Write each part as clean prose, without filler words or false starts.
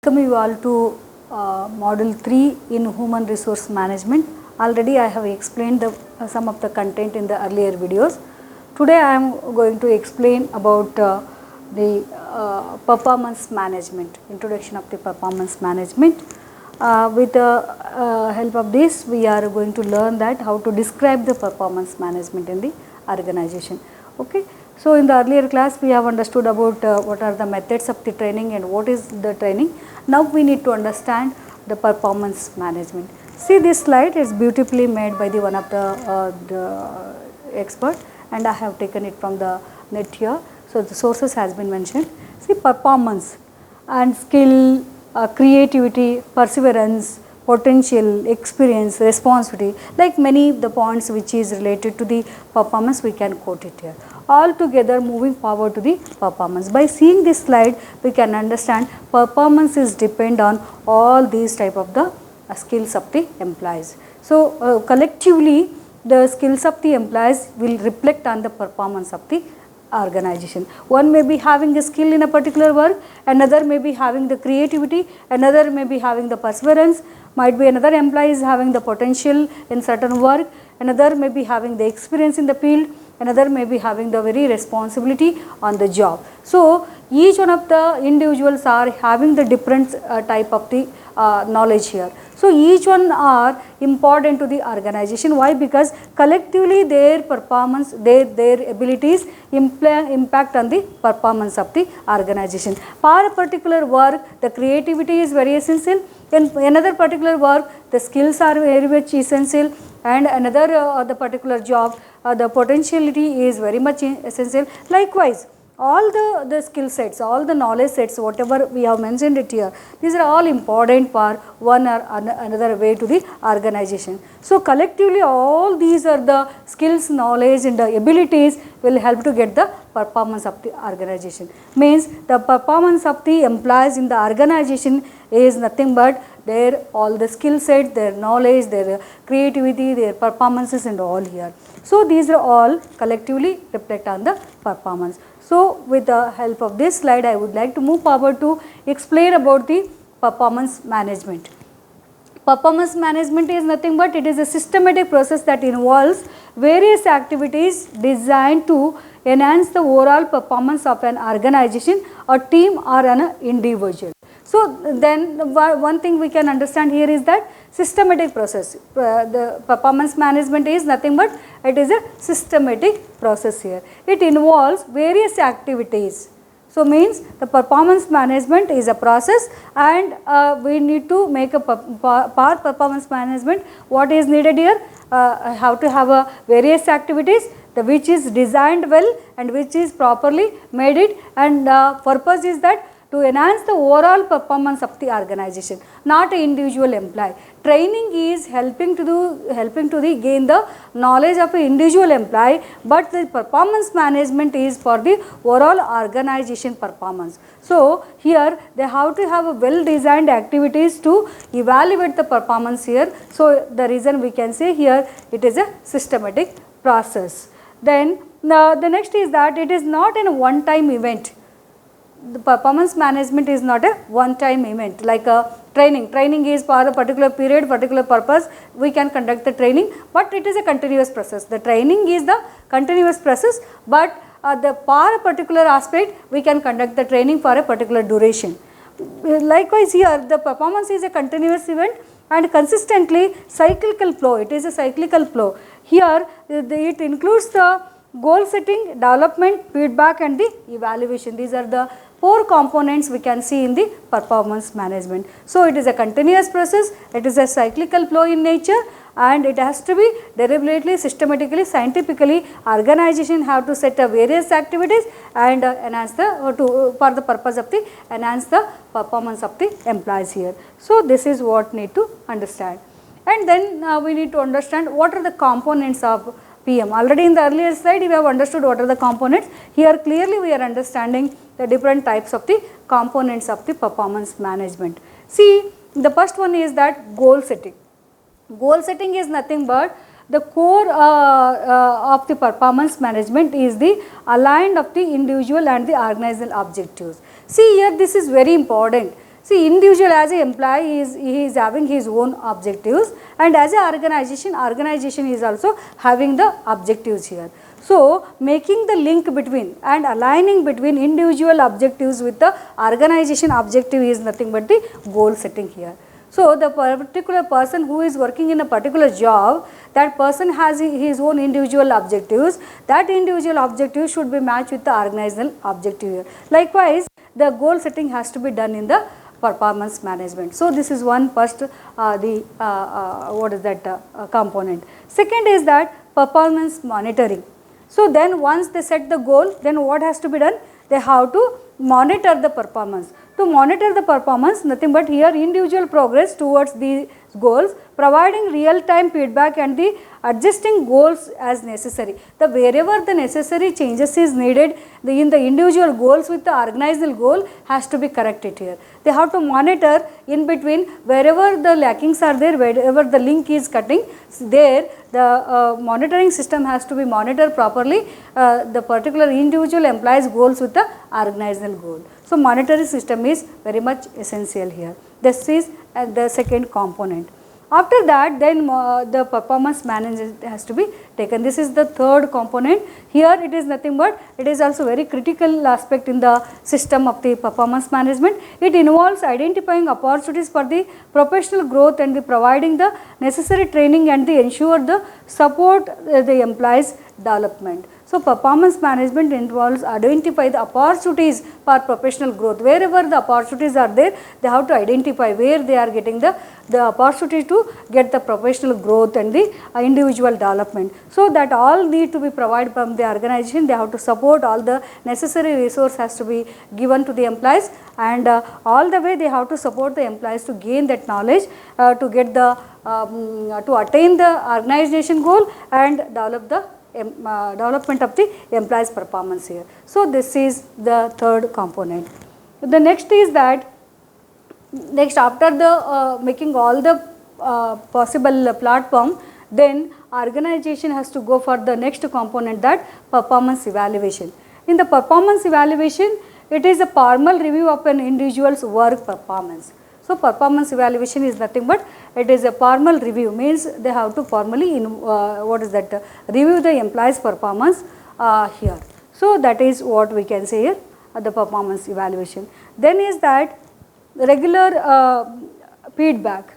Welcome you all to module 3 in human resource management. Already I have explained some of the content in the earlier videos. Today I am going to explain about the performance management, introduction of the performance management. With the help of this, we are going to learn that how to describe the performance management in the organization. Okay. So, in the earlier class we have understood about what are the methods of the training and what is the training. Now, we need to understand the performance management. See, this slide is beautifully made by one of the expert, and I have taken it from the net here. So, the sources has been mentioned. See, performance and skill, creativity, perseverance, potential, experience, responsibility, like many the points which is related to the performance, we can quote it here. All together moving forward to the performance. By seeing this slide, we can understand performance is depend on all these type of the skills of the employees. So, collectively the skills of the employees will reflect on the performance of the organization. One may be having a skill in a particular work, another may be having the creativity, another may be having the perseverance, might be another employee is having the potential in certain work, another may be having the experience in the field, another may be having the very responsibility on the job. So, each one of the individuals are having the different type of the knowledge here. So, each one are important to the organization. Why? Because collectively their performance, their abilities impact on the performance of the organization. For a particular work, the creativity is very essential. In another particular work, the skills are very much essential, and another the particular job, the potentiality is very much essential. Likewise, all the skill sets, all the knowledge sets, whatever we have mentioned it here, these are all important for one or another way to the organization. So, collectively all these are the skills, knowledge and the abilities will help to get the performance of the organization. Means the performance of the employees in the organization is nothing but their all the skill set, their knowledge, their creativity, their performances and all here. So, these are all collectively reflect on the performance. So, with the help of this slide, I would like to move forward to explain about the performance management. Performance management is nothing but it is a systematic process that involves various activities designed to enhance the overall performance of an organization, a team or an individual. So, then one thing we can understand here is that systematic process, the performance management is nothing but it is a systematic process here. It involves various activities. So, means the performance management is a process, and we need to make a part performance management. What is needed here? How to have a various activities, the which is designed well and which is properly made it, and purpose is that to enhance the overall performance of the organization, not an individual employee. Training is helping to gain the knowledge of an individual employee, but the performance management is for the overall organization performance. So, here they have to have a well designed activities to evaluate the performance here. So, the reason we can say here it is a systematic process. Then the next is that it is not a one time event. The performance management is not a one time event like a training. Training is for a particular period, particular purpose, we can conduct the training, but it is a continuous process. The training is the continuous process, but for a particular aspect we can conduct the training for a particular duration. Likewise, here the performance is a continuous event and consistently cyclical flow. It is a cyclical flow. Here it includes the goal setting, development, feedback and the evaluation. These are the 4 components we can see in the performance management. So, it is a continuous process, it is a cyclical flow in nature, and it has to be deliberately, systematically, scientifically. Organization have to set up various activities and enhance for the purpose of the enhance the performance of the employees here. So, this is what need to understand. And then we need to understand what are the components of PM. Already in the earlier slide we have understood what are the components. Here clearly we are understanding the different types of the components of the performance management. See, the first one is that goal setting. Goal setting is nothing but the core of the performance management is the aligned of the individual and the organizational objectives. See, here this is very important. See, individual as an employee he is having his own objectives, and as an organization is also having the objectives here. So, making the link between and aligning between individual objectives with the organization objective is nothing but the goal setting here. So, the particular person who is working in a particular job, that person has his own individual objectives. That individual objective should be matched with the organizational objective here. Likewise, the goal setting has to be done in the performance management. So, this is one first component. Second is that performance monitoring. So, then once they set the goal, then what has to be done? They have to monitor the performance. To monitor the performance, nothing but here individual progress towards these goals, providing real time feedback and the adjusting goals as necessary. The wherever the necessary changes is needed in the individual goals with the organizational goal has to be corrected here. They have to monitor in between wherever the lackings are there, wherever the link is cutting there, the monitoring system has to be monitored properly the particular individual employees goals with the organizational goal. So, monitoring system is very much essential here. This is the second component. After that, then the performance management has to be taken. This is the third component. Here it is nothing but it is also very critical aspect in the system of the performance management. It involves identifying opportunities for the professional growth and the providing the necessary training and the ensure the support the employees development. So, performance management involves identify the opportunities for professional growth. Wherever the opportunities are there, they have to identify where they are getting the opportunity to get the professional growth and the individual development. So, that all need to be provided from the organization. They have to support all the necessary resource has to be given to the employees, and all the way they have to support the employees to gain that knowledge to get the to attain the organization goal and develop the development of the employees performance here. So, this is the third component. The next is that after the making all the possible platform, then organization has to go for the next component, that performance evaluation. In the performance evaluation, it is a formal review of an individual's work performance. So, performance evaluation is nothing but it is a formal review, means they have to formally review the employee's performance here. So, that is what we can say here, the performance evaluation. Then is that regular feedback.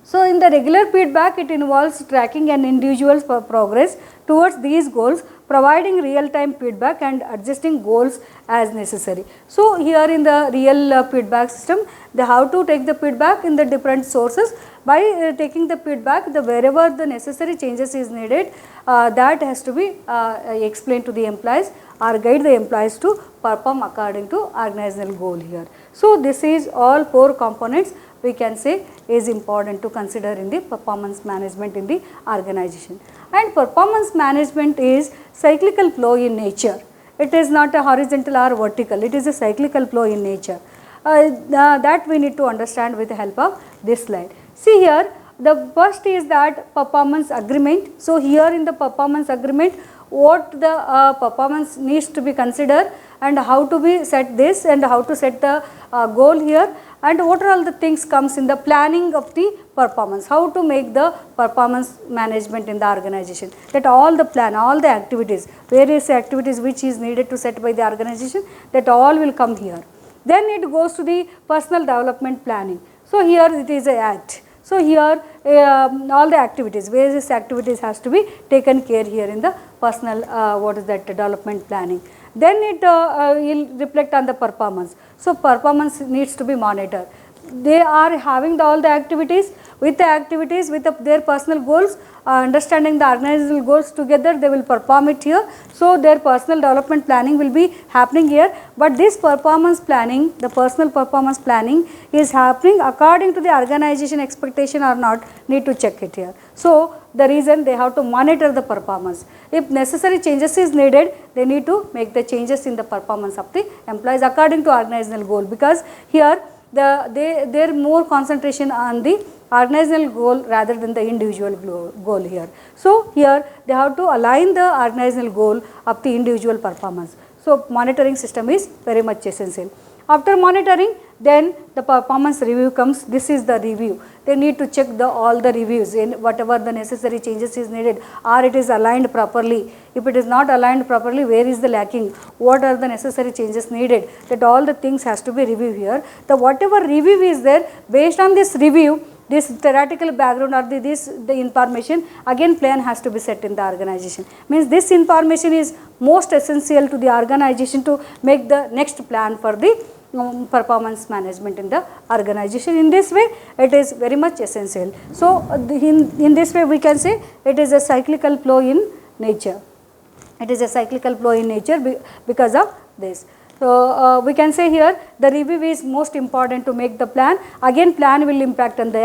So, in the regular feedback, it involves tracking an individual's progress towards these goals, providing real time feedback and adjusting goals as necessary. So, here in the real feedback system, they have to take the feedback in the different sources. By taking the feedback, wherever the necessary changes is needed, that has to be explained to the employees or guide the employees to perform according to organizational goal here. So, this is all four components we can say is important to consider in the performance management in the organization. And performance management is cyclical flow in nature. It is not a horizontal or vertical, it is a cyclical flow in nature. That we need to understand with the help of this slide. See here, the first is that performance agreement. So, here in the performance agreement, what the performance needs to be considered and how to be set this and how to set the goal here, and what are all the things comes in the planning of the performance, how to make the performance management in the organization, that all the plan, all the activities, various activities which is needed to set by the organization, that all will come here. Then it goes to the personal development planning. So, here it is a act. So, here all the activities, various activities has to be taken care here in the personal development planning. Then it will reflect on the performance. So, performance needs to be monitored. They are having all the activities with their personal goals, understanding the organizational goals together, they will perform it here. So, their personal development planning will be happening here, but this performance planning, the personal performance planning is happening according to the organization expectation or not, need to check it here. So, the reason they have to monitor the performance. If necessary changes is needed, they need to make the changes in the performance of the employees according to organizational goal, because here their more concentration on the organizational goal rather than the individual goal here. So, here they have to align the organizational goal of the individual performance. So, monitoring system is very much essential. After monitoring, then the performance review comes. This is the review. They need to check all the reviews in whatever the necessary changes is needed, or it is aligned properly. If it is not aligned properly, where is the lacking? What are the necessary changes needed? That all the things has to be reviewed here. The whatever review is there, based on this review, this theoretical background or the information, again plan has to be set in the organization. Means this information is most essential to the organization to make the next plan for the performance management in the organization. In this way, it is very much essential. So, in this way we can say it is a cyclical flow in nature. It is a cyclical flow in nature because of this. So, we can say here the review is most important to make the plan. Again, plan will impact on the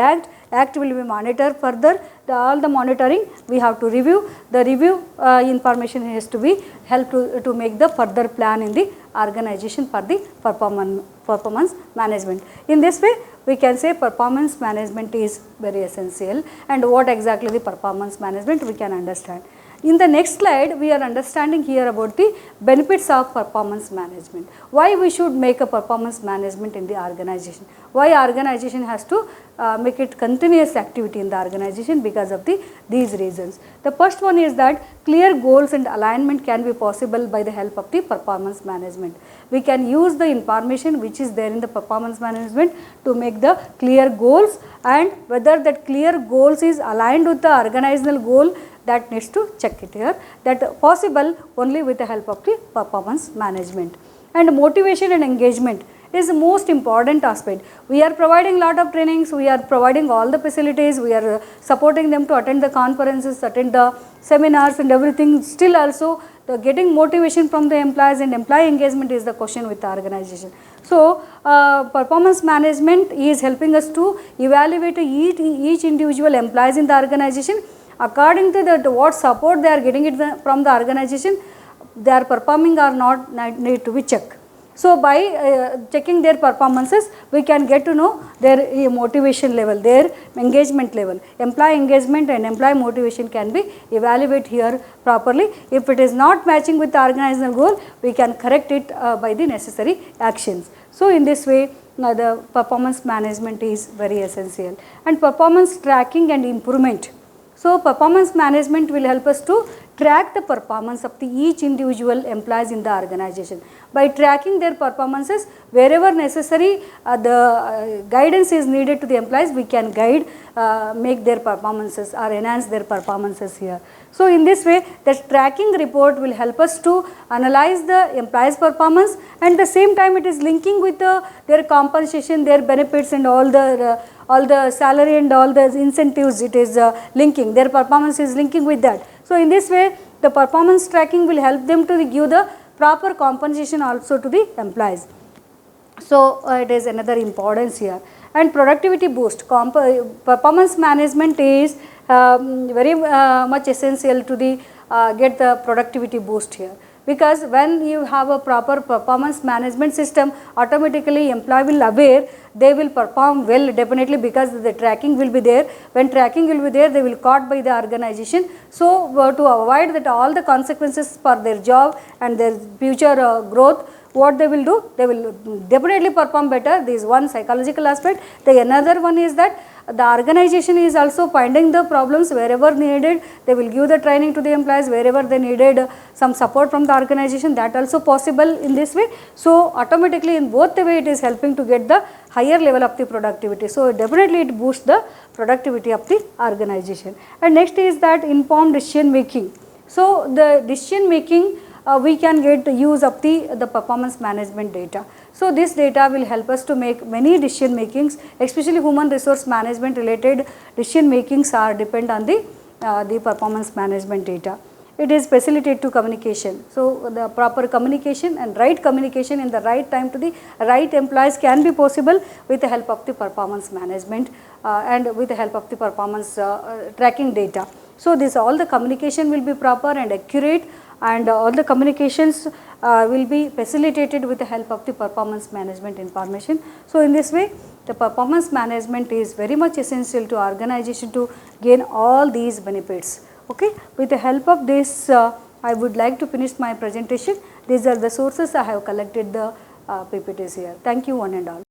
act will be monitored further. All the monitoring we have to review. The review information has to be help to make the further plan in the organization for the performance management. In this way, we can say performance management is very essential, and what exactly the performance management we can understand. In the next slide, we are understanding here about the benefits of performance management. Why we should make a performance management in the organization? Why organization has to make it continuous activity in the organization? Because of these reasons. The first one is that clear goals and alignment can be possible by the help of the performance management. We can use the information which is there in the performance management to make the clear goals, and whether that clear goals is aligned with the organizational goal, that needs to check it here. That possible only with the help of the performance management. And motivation and engagement is the most important aspect. We are providing lot of trainings, we are providing all the facilities, we are supporting them to attend the conferences, attend the seminars and everything. Still also the getting motivation from the employees and employee engagement is the question with the organization. So, performance management is helping us to evaluate each individual employees in the organization. According to what support they are getting it from the organization, they are performing or not need to be checked. So, by checking their performances, we can get to know their motivation level, their engagement level. Employee engagement and employee motivation can be evaluated here properly. If it is not matching with the organizational goal, we can correct it by the necessary actions. So, in this way, the performance management is very essential. And performance tracking and improvement. So, performance management will help us to track the performance of each individual employees in the organization. By tracking their performances, wherever necessary the guidance is needed to the employees, we can guide, make their performances or enhance their performances here. So, in this way the tracking report will help us to analyze the employees performance, and the same time it is linking with their compensation, their benefits and all the salary and all the incentives. It is linking, their performance is linking with that. So, in this way the performance tracking will help them to give the proper compensation also to the employees. So, it is another importance here. And productivity boost, performance management is very much essential to the get the productivity boost here. Because when you have a proper performance management system, automatically employee will aware, they will perform well definitely, because the tracking will be there. When tracking will be there, they will caught by the organization. So, to avoid that all the consequences for their job and their future growth, what they will do? They will definitely perform better. This is one psychological aspect. The another one is that the organization is also finding the problems wherever needed. They will give the training to the employees wherever they needed some support from the organization, that also possible in this way. So, automatically in both the way it is helping to get the higher level of the productivity. So, definitely it boosts the productivity of the organization. And next is that informed decision making. So, the decision making we can get the use of the performance management data. So, this data will help us to make many decision makings, especially human resource management related decision makings are depend on the performance management data. It is facilitated to communication. So, the proper communication and right communication in the right time to the right employees can be possible with the help of the performance management and with the help of the performance tracking data. So, this all the communication will be proper and accurate, and all the communications will be facilitated with the help of the performance management information. So, in this way the performance management is very much essential to organization to gain all these benefits. Okay. With the help of this I would like to finish my presentation. These are the sources I have collected the PPTs here. Thank you one and all.